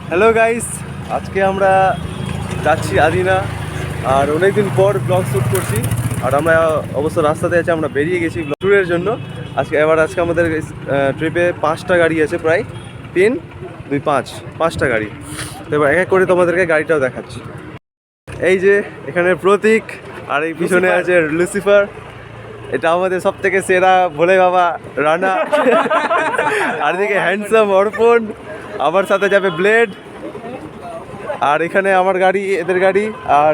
Hello guys, আজকে আমরা যাচ্ছি আদিনা। আর অনেকদিন পর ব্লগ শ্যুট করছি। আর আমরা অবশ্য রাস্তাতে আছি, আমরা বেরিয়ে গেছি ব্লগ ট্যুরের জন্য। আজকে আমাদের ট্রিপে 5টা গাড়ি আছে, প্রায় 3, 2, 5টা গাড়ি। তো এবার এক এক করে তোমাদেরকে গাড়িটাও দেখাচ্ছি। এই যে এখানে প্রতীক, আর এই পিছনে আছে লুসিফার। এটা আমাদের সব থেকে সেরা ভোলে বাবা রানা। আর এদিকে হ্যান্ডসাম অর্পণ, আমার সাথে যাবে ব্লেড। আর এখানে আমার গাড়ি, এদের গাড়ি। আর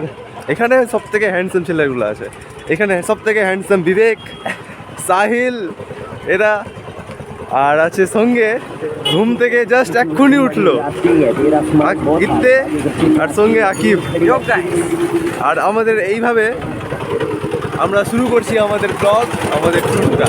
এখানে সব থেকে হ্যান্ডসাম ছেলেগুলো আছে। এখানে সব থেকে হ্যান্ডসাম বিবেক, সাহিল এরা। আর আছে সঙ্গে ঘুম থেকে জাস্ট এক্ষুনি উঠলো গিতে, আর সঙ্গে আকিব। আর আমাদের এইভাবে আমরা শুরু করছি আমাদের ব্লগ, আমাদের ট্যুরটা।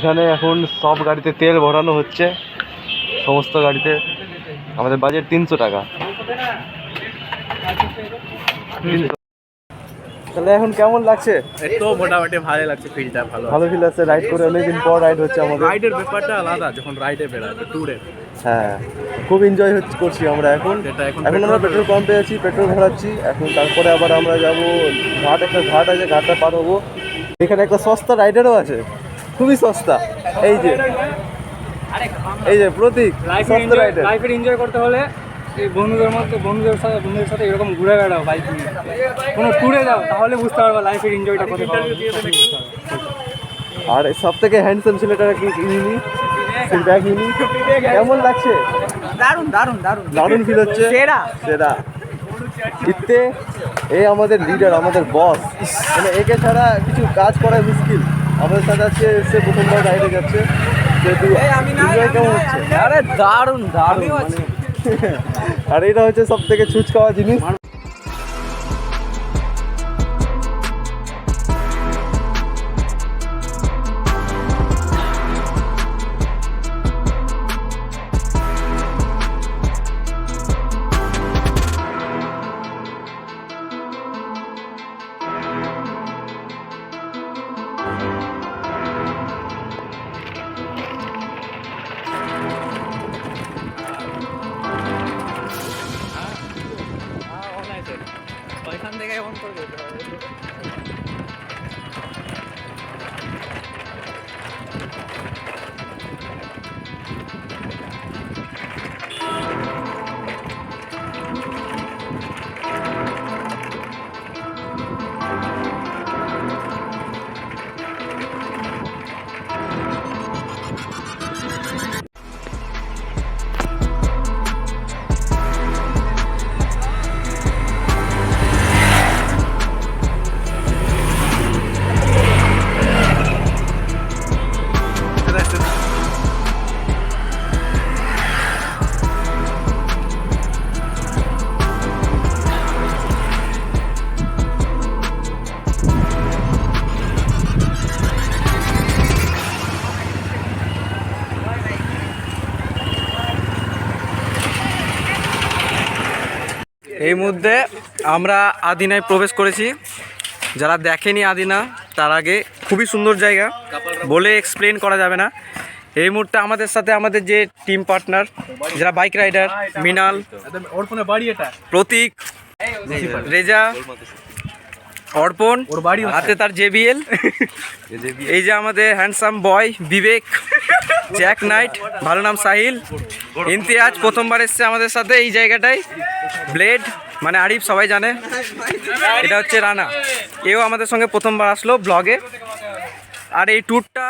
এখানে এখন সব গাড়িতে তেল ভরানো হচ্ছে, সমস্ত গাড়িতে। আমাদের বাজেট 300 টাকা। তাহলে এখন কেমন লাগছে? তো মোটামুটি ভালো লাগছে, ফিলটা ভালো ফিল আছে। রাইড করে অনেকদিন পর রাইড হচ্ছে আমাদের। রাইডের ব্যাপারটা আলাদা যখন রাইডে বেড়াবে, ট্যুরে। হ্যাঁ, খুব এনজয় করছি আমরা এখন। আমরা পেট্রোল পাম্পে আছি, পেট্রোল ভরাচ্ছি এখন। তারপরে আবার আমরা যাবো একটা ঘাট আছে, ঘাটটা পার হবো। এখানে একটা সস্তা রাইডারও আছে, খুবই সস্তা। এই যে প্রতীক, সস্তা রাইডার। লাইফের এনজয় করতে হলে এই বন্ধুদের সাথে এরকম ঘুরে বেড়াও, বাইক নিয়ে কোনো ট্যুরে যাও, তাহলে বুঝতে পারবে লাইফের এনজয়টা করতে পারবে। আর সব থেকে হ্যান্ডসাম ছেলেটাকে কেমন লাগছে? দারুণ ফিল হচ্ছে, সেরা। ইত্তে এই আমাদের লিডার, আমাদের বস। মানে একে ছাড়া কিছু কাজ করা মুশকিল। আমাদের সাথে আছে, সে প্রথমবার বাইরে যাচ্ছে। কেমন হচ্ছে? আরে দারুণ আর এটা হচ্ছে সব থেকে ছুঁচ খাওয়া জিনিস। ওইখান থেকে এমন করে যেতে হবে। এই মুহূর্তে আমরা আদিনায় প্রবেশ করেছি। যারা দেখেনি আদিনা, তার আগে খুবই সুন্দর জায়গা, বলে এক্সপ্লেন করা যাবে না। এই মুহূর্তে আমাদের সাথে আমাদের যে টিম পার্টনার, যারা বাইক রাইডার, মৃণাল, প্রতীক, রেজা, অর্পণ, হাতে তার জেবিএল। এই যে আমাদের হ্যান্ডসাম বয় বিবেক। জ্যাক নাইট, ভালো নাম সাহিল। ইমতিয়াজ প্রথমবার এসছে আমাদের সাথে এই জায়গাটায়। ব্লেড মানে আরিফ সবাই জানে। এটা হচ্ছে রানা, এও আমাদের সঙ্গে প্রথমবার আসলো ব্লগে। আর এই ট্যুরটা,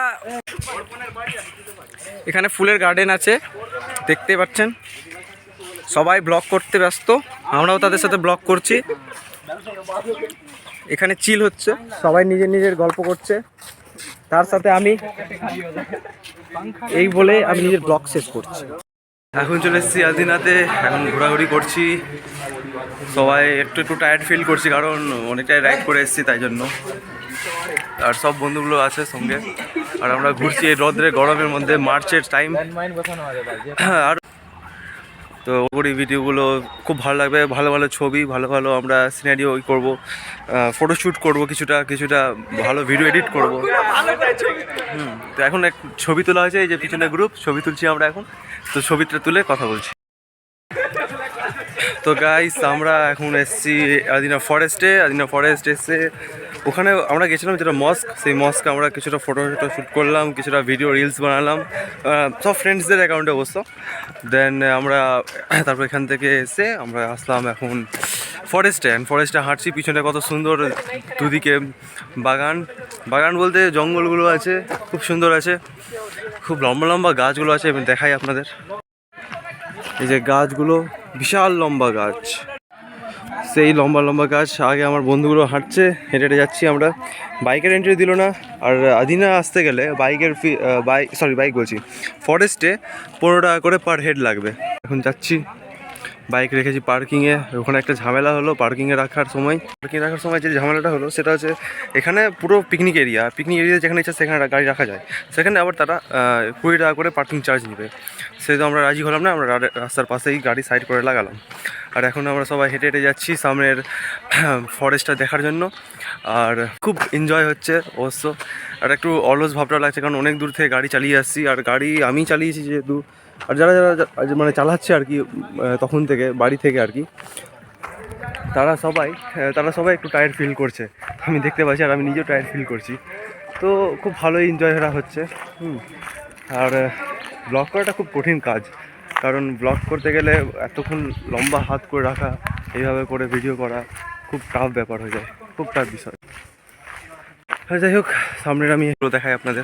এখানে ফুলের গার্ডেন আছে দেখতে পাচ্ছেন। সবাই ব্লগ করতে ব্যস্ত, আমরাও তাদের সাথে ব্লগ করছি। এখানে চিল হচ্ছে, সবাই নিজের নিজের গল্প করছে। তার সাথে আমি এই বলে আমি নিজের ব্লগ শেষ করছি। এখন চলে এসেছি আদিনাতে, এখন ঘোরাঘুরি করছি। সবাই একটু একটু টায়ার্ড ফিল করছি, কারণ অনেকটাই রাইড করে এসেছি তাই জন্য। আর সব বন্ধুগুলো আছে সঙ্গে, আর আমরা ঘুরছি এই রোদ্রে গরমের মধ্যে, মার্চের টাইম। আর তো ওই ভিডিওগুলো খুব ভালো লাগবে, ভালো ভালো ছবি, ভালো ভালো আমরা সিনারিও করবো, ফটোশ্যুট করবো, কিছুটা কিছুটা ভালো ভিডিও এডিট করবো। তো এখন এক ছবি তোলা হয়েছে, এই যে পিছনে গ্রুপ ছবি তুলছি আমরা এখন। তো ছবিটা তুলে কথা বলছি। তো গাইস আমরা এখন এসেছি আদিনা ফরেস্টে। আদিনা ফরেস্ট এসে ওখানে আমরা গেছিলাম যেটা মস্ক, সেই মস্কে আমরা কিছুটা ফটো শ্যুট করলাম, কিছুটা ভিডিও রিলস বানালাম, সব ফ্রেন্ডসদের অ্যাকাউন্টে অবশ্য। দেন আমরা তারপর এখান থেকে এসে আমরা আসলাম এখন ফরেস্টে হাঁটছি। পিছনে কত সুন্দর দুদিকে বাগান, বাগান বলতে জঙ্গলগুলো আছে, খুব সুন্দর আছে, খুব লম্বা লম্বা গাছগুলো আছে। আমি দেখাই আপনাদের, এই যে গাছগুলো, বিশাল লম্বা গাছ, সেই লম্বা লম্বা গাছ। আগে আমার বন্ধুগুলো হাঁটছে, হেঁটে হেঁটে যাচ্ছি আমরা। বাইকের এন্ট্রি দিল না। আর আদিনা আসতে গেলে বাইকের বাইক বলছি, ফরেস্টে 15 টাকা করে পার হেড লাগবে। এখন যাচ্ছি, বাইক রেখেছি পার্কিংয়ে। ওখানে একটা ঝামেলা হলো পার্কিংয়ে রাখার সময় যে ঝামেলাটা হলো সেটা হচ্ছে, এখানে পুরো পিকনিক এরিয়া যেখানে ইচ্ছা সেখানে গাড়ি রাখা যায়, সেখানে আবার তারা 20 টাকা করে পার্কিং চার্জ নেবে। সেই তো আমরা রাজি হলাম না, আমরা রাস্তার পাশেই গাড়ি সাইড করে লাগালাম। আর এখন আমরা সবাই হেঁটে হেঁটে যাচ্ছি সামনের ফরেস্টটা দেখার জন্য। আর খুব এনজয় হচ্ছে অবশ্য, আর একটু অলস ভাবটা লাগছে, কারণ অনেক দূর থেকে গাড়ি চালিয়ে আসছি। আর গাড়ি আমি চালিয়েছি যেহেতু, আর যারা যারা মানে চালাচ্ছে আর কি তখন থেকে বাড়ি থেকে আর কি, তারা সবাই একটু টায়ার্ড ফিল করছে, আমি দেখতে পাচ্ছি। আর আমি নিজেও টায়ার্ড ফিল করছি। তো খুব ভালোই এনজয় করা হচ্ছে। আর ব্লগ করাটা খুব কঠিন কাজ, কারণ ব্লগ করতে গেলে এতক্ষণ লম্বা হাত করে রাখা, এইভাবে করে ভিডিও করা খুব টাফ ব্যাপার হয়ে যায়, খুব টাফ বিষয়। যাই হোক, সামনের আমি এগুলো দেখাই আপনাদের।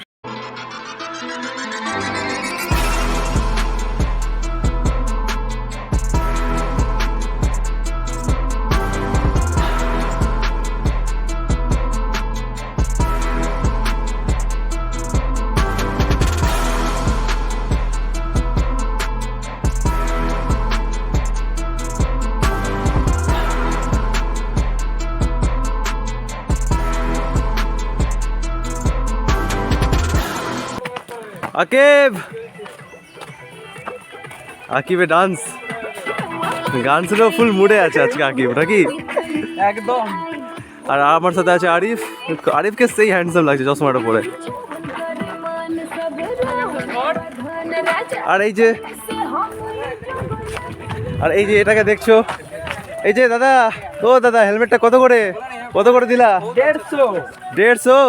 আকিবে ডান্স, গান শুনেও ফুল মুডে আছে আজকে আকিব, নাকি? একদম। আর আমার সাথে আছে আরিফকে সেই হ্যান্ডসাম লাগছে চশমাটা পরে। আর এই যে এটাকে দেখছো, এই যে দাদা, দাদা হেলমেটটা কত করে দিলা? 150।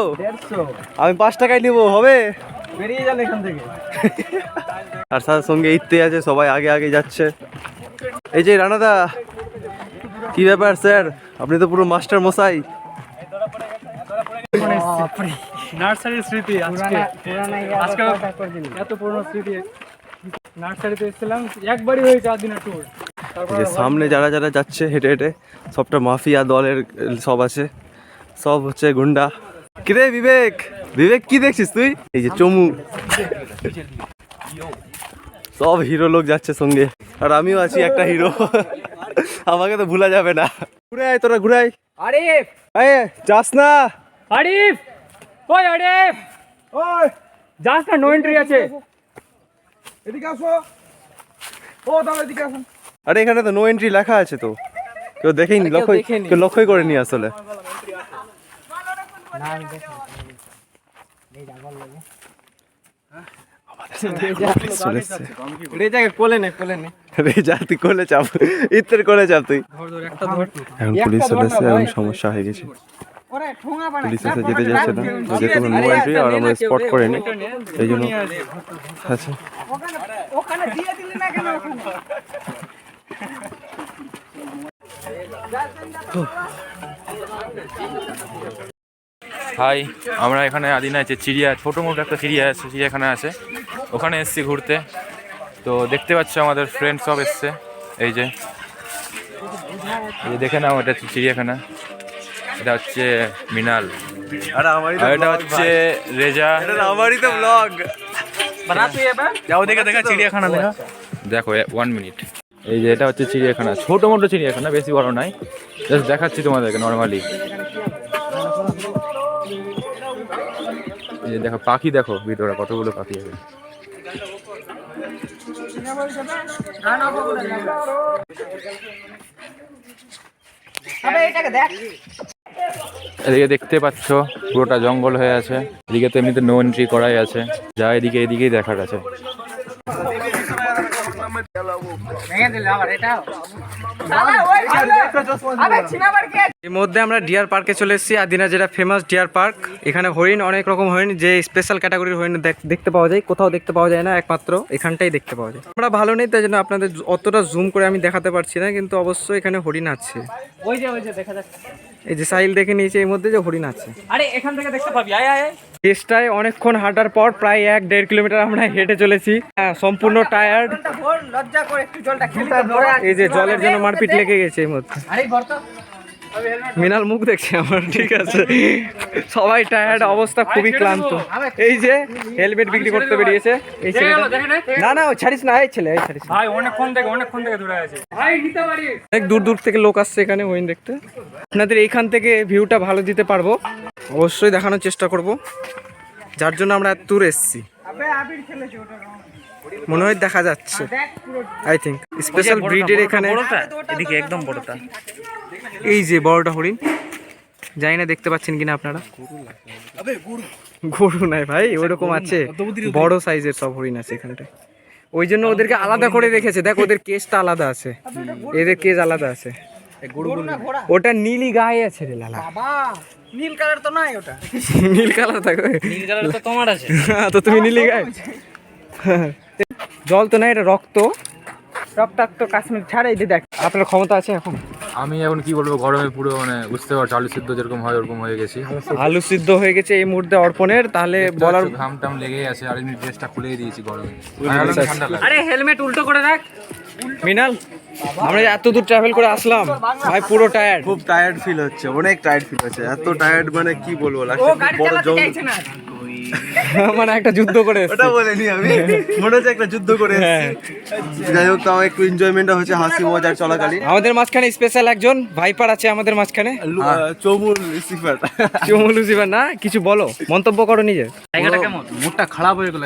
আমি 5 টাকায় নিবো, হবে? বেরিয়ে যান এখান থেকে। আর তার সঙ্গে ইত্তে আছে, সবাই আগে আগে যাচ্ছে। এই যে রানাদা, কি ব্যাপার স্যার, আপনি তো পুরো মাস্টার মশাই। নার্সারির স্মৃতি, আজকে এত পুরনো স্মৃতি। নার্সারিতে এসেছিলাম, একবারই হয়েছে আদিনা ট্যুর। যে সামনে যারা যারা যাচ্ছে হেঁটে হেঁটে, সবটা মাফিয়া দলের সব আছে, সব হচ্ছে গুন্ডা। কিরে বিবেক কি দেখছিস তুই? এই যে চমু, সব হিরো লোক যাচ্ছে সঙ্গে, আর আমিও আছি একটা হিরো, আমাকে তো ভুলা যাবে না। ঘুরে আয় তোরা, ঘুরে আয়। আরিফ, যাস না আরিফ, ওই আরিফ, ওই যাস না, নো এন্ট্রি আছে। এদিকে আসো। ও দাদা এদিকে আসুন। আরে এখানে তো নো এন্ট্রি লেখা আছে, তো কেউ দেখেনি, লক্ষ্যই করেনি আসলে। রেজাকে কোলে নে। রেজা তুই কোলে চাপ, ইত্তের কোলে চাপ তুই। এখন পুলিশ চলে এসেছে, এখন সমস্যা হয়ে গেছে। পুলিশ এসে যেতে চাইছে না, যেহেতু নো এন্ট্রি আর আমরা স্পট করিনি এই জন্য। আচ্ছা হাই, আমরা এখানে আদিনায় যে ছোটো মোটো একটা চিড়িয়াখানা আছে, ওখানে এসেছি ঘুরতে। তো দেখতে পাচ্ছ আমাদের ফ্রেন্ড সব এসছে, এই যে দেখে নাও, এটা হচ্ছে চিড়িয়াখানা, এটা হচ্ছে মিনাল, আর এটা হচ্ছে রেজা। আমারই তো ব্লগ। যাও দেখে চিড়িয়াখানা দেখো 1 মিনিট। এই যে এটা হচ্ছে চিড়িয়াখানা, ছোটো মোটো চিড়িয়াখানা, বেশি বড় নাই, জাস্ট দেখাচ্ছি তোমাদেরকে নর্মালি। এই যে দেখো পাখি, দেখো ভিতরে কতগুলো পাখি আছে। এদিকে দেখতে পাচ্ছ পুরোটা জঙ্গল হয়ে আছে, এদিকে তো এমনিতে নো এন্ট্রি করাই আছে, যা এদিকে এদিকেই দেখার আছে। এর মধ্যে আমরা ডিয়ার পার্কে চলে এসেছি, আদিনা যেটা ফেমাস ডিয়ার পার্ক। এখানে হরিণ, অনেক রকম হরিণ, যে স্পেশাল ক্যাটাগরির হরিণ দেখতে পাওয়া যায়, কোথাও দেখতে পাওয়া যায় না, একমাত্র এখানটাই দেখতে পাওয়া যায়। আমরা ভালো নেই, তাই জন্য আপনাদের অতটা জুম করে আমি দেখাতে পারছি না, কিন্তু অবশ্যই এখানে হরিণ আছে। ওই যে দেখা যাচ্ছে, এই যে সাইল দেখে নিয়েছে এর মধ্যে যে হরিণ আছে। আরে এখান থেকে দেখতে পাবি, আয় আয়। চেষ্টায় অনেকক্ষণ হাঁটার পর প্রায় 1-1.5 কিলোমিটার আমরা হেঁটে চলেছি, হ্যাঁ সম্পূর্ণ টায়ার্ড। এই যে জলের জন্য মারপিট লেগে গেছে এই মধ্যে। মিনাল মুখ দেখছে আমার, ঠিক আছে, সবাই টায়ার্ড, অবস্থা খুবই ক্লান্ত। এই যে হেলমেট বিক্রি করতে বেরিয়েছে এই ছেলেটা। না না, ও ছাড়িস না, এই ছেলে, এই ছাড়িস ভাই, অনেকক্ষণ থেকে দূরে আছে ভাই, নিতে পারি। অনেক দূর দূর থেকে লোক আসছে এখানে হরিণ দেখতে। আপনাদের এইখান থেকে ভিউটা ভালো দিতে পারবো, অবশ্যই দেখানোর চেষ্টা করব, যার জন্য আমরা এত দূর এসেছি। মনে হয় দেখা যাচ্ছে, আই থিঙ্ক স্পেশাল ব্রিডের এখানে। এদিকে একদম বড়টা, এই যে বড়টা হরিণ, জানি না দেখতে পাচ্ছেন কিনা আপনারা। গরু নাই ভাই, ওরকম আছে, বড় সাইজের সব হরিণ আছে এখানটায়, ওই জন্য ওদেরকে আলাদা করে রেখেছে। দেখ ওদের কেসটা আলাদা আছে, এদের কেস আলাদা আছে। ওটা নীলি গায়ে আছে রে লালা, নীল কালার তো নাই, ওটা নীল কালার থাকবে, নীল কালার তো তোমার আছে, তো তুমি নীলি গায়ে। জল তো নাই, এটা রক্ত, রক্তাক্ত কাশ্মীর ছাড়া। এই যে দেখ, আপনার ক্ষমতা আছে এখন। আমি এখন কি বলবো, গরমে পুরো মানে বুঝতে পারছো, আলু সিদ্ধ যেরকম হয় ওরকম হয়ে গেছি। আলু সিদ্ধ হয়ে গেছে এই মুহূর্তে অর্পণের, তাহলে বলার ঘাম টাম লেগেই আছে, আর এমনি ড্রেসটা খুলেই দিয়েছি গরমে। আরে হেলমেট উল্টো করে রাখ। মিনাল, আমরা এত দূর ট্রাভেল করে আসলাম ভাই, পুরো টায়ার্ড, খুব টায়ার্ড ফিল হচ্ছে, অনেক টায়ার্ড ফিল হচ্ছে, এত টায়ার্ড মানে কি বলবো, লাগছে বড় জঙ্গল, মানে একটা যুদ্ধ করে এসেছে। ওটা বলিনি আমি, মনে হচ্ছে একটা যুদ্ধ করে এসেছি। যাই হোক, তাও একটু এনজয়মেন্ট হচ্ছে, হাসি মজার চলাকালীন। আমাদের মাঝখানে স্পেশাল একজন ভাইপার আছে আমাদের মাঝখানে, চৌমুল রিসিভার। চৌমুল রিসিভার না, কিছু বলো, মন্তব্য করো নিজে। জায়গাটা কেমন? মুডটা খারাপ হয়ে গেল,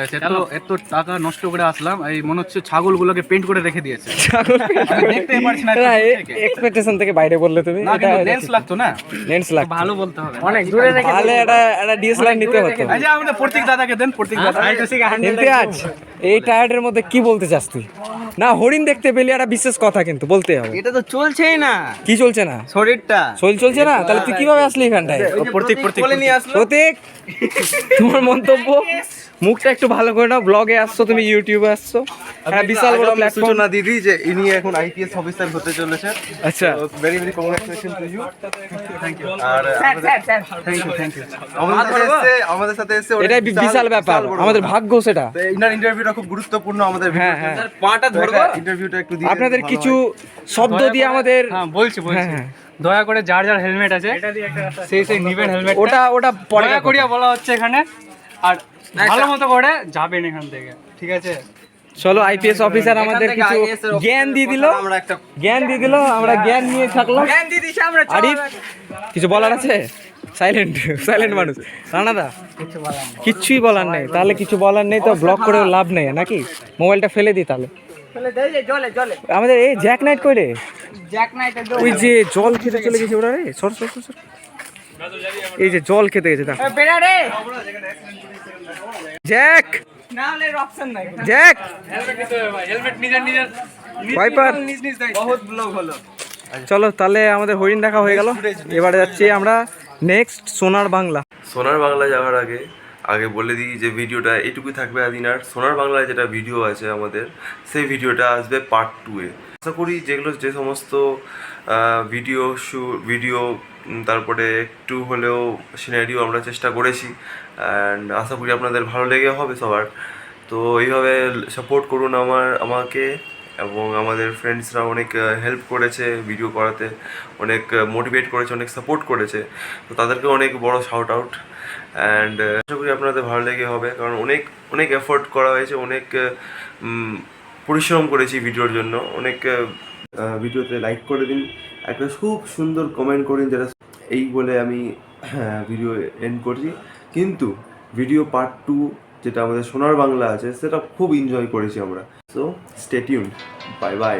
এত টাকা নষ্ট করে আসলাম, এই মনে হচ্ছে ছাগলগুলোকে পেইন্ট করে রেখে দিয়েছে। দেখতেই পারছি না, এক্সপেকটেশন থেকে বাইরে বললে তুমি। লেন্স লাগতো না, লেন্স লাগতো, ভালো বলতে হবে, অনেক দূরে রেখে, তাহলে এটা ডিএসএলআর নিতে হতো। আচ্ছা আমাদের প্রতীক দাদাকে দেন, প্রতীক দাদা। ইমতিয়াজ, এই টায়ার্ডের মধ্যে কি বলতে চাস তুই? না, হরিণ দেখতে পেলে একটা বিশেষ কথা কিন্তু বলতে হবে। এটা তো চলছেই না, কি চলছে না? শরীরটা চলছে না, তাহলে তুই কিভাবে আসলি এখানটায়? প্রতীক বলে নিয়ে আসলো। প্রতীক, তোমার মন্তব্য, মুখটা একটু ভালো করে নাও, ব্লগে আসছো তুমি, ইউটিউবে আসছো, একটা বিশাল বড় প্ল্যাটফর্ম। সূচনা দিদি যে ইনি এখন আইপিএস অফিসার হতে চলেছে। আচ্ছা, very very congratulation to you. Thank you, আর থ্যাংক ইউ। আমাদের সাথে এসে এটাই বিশাল ব্যাপার, আমাদের ভাগ্য সেটা। ইনার ইন্টারভিউটা খুব গুরুত্বপূর্ণ আমাদের। হ্যাঁ হ্যাঁ, পাটা ধরবো, ইন্টারভিউটা একটু দিয়ে আপনাদের কিছু শব্দ দিয়ে আমাদের, হ্যাঁ বলছি, হ্যাঁ, দয়া করে যার যার হেলমেট আছে সেই নিবেন হেলমেট, ওটা পরে দয়া করিয়া বলা হচ্ছে এখানে, আর ভালো মতো করে যাবেন এখান থেকে, ঠিক আছে? চলো, আইপিএস অফিসার আমাদের কিছু জ্ঞান দিয়ে দিল, আমরা জ্ঞান নিয়ে থাকলাম। আরিফ, কিছু বলার আছে? সাইলেন্ট মানুষ। রানাদা, কিচ্ছুই বলার নেই, তাহলে কিছু বলার নেই তো ব্লক করে লাভ নেই নাকি? মোবাইলটা ফেলে দিই তাহলে। আমাদের এই জ্যাক নাইট কই রে? ওই যে জল খেতে চলে গেছে ওরা রে, সর। এই যে জল খেতে গেছে, দেখ জ্যাক, জ্যাক হেলমেট নিজের ভাইপার। বহুত ব্লগ হলো। চলো তাহলে আমাদের হরিণ দেখা হয়ে গেল, এবারে যাচ্ছি আমরা নেক্সট সোনার বাংলা। সোনার বাংলা যাওয়ার আগে আগে বলে দিই যে ভিডিওটা এইটুকুই থাকবে আদিনার। সোনার বাংলায় যেটা ভিডিও আছে আমাদের, সেই ভিডিওটা আসবে পার্ট 2-এ। আশা করি যে সমস্ত ভিডিও তারপরে একটু হলেও সিনারিও আমরা চেষ্টা করেছি, অ্যান্ড আশা করি আপনাদের ভালো লেগে হবে সবার। তো এইভাবে সাপোর্ট করুন আমাকে, এবং আমাদের ফ্রেন্ডসরা অনেক হেল্প করেছে ভিডিও করাতে, অনেক মোটিভেট করেছে, অনেক সাপোর্ট করেছে। তো তাদেরকে অনেক বড় শাউট আউট, অ্যান্ড আশা করি আপনাদের ভালো লেগে হবে, কারণ অনেক এফোর্ট করা হয়েছে, অনেক পরিশ্রম করেছি ভিডিওর জন্য। অনেক ভিডিওতে লাইক করে দিন, একটা খুব সুন্দর কমেন্ট করুন, যেটা এই বলে আমি ভিডিও এন্ড করছি। কিন্তু ভিডিও পার্ট 2 যেটা আমাদের সোনার বাংলা আছে, সেটা খুব এনজয় করেছি আমরা। So stay tuned, bye bye.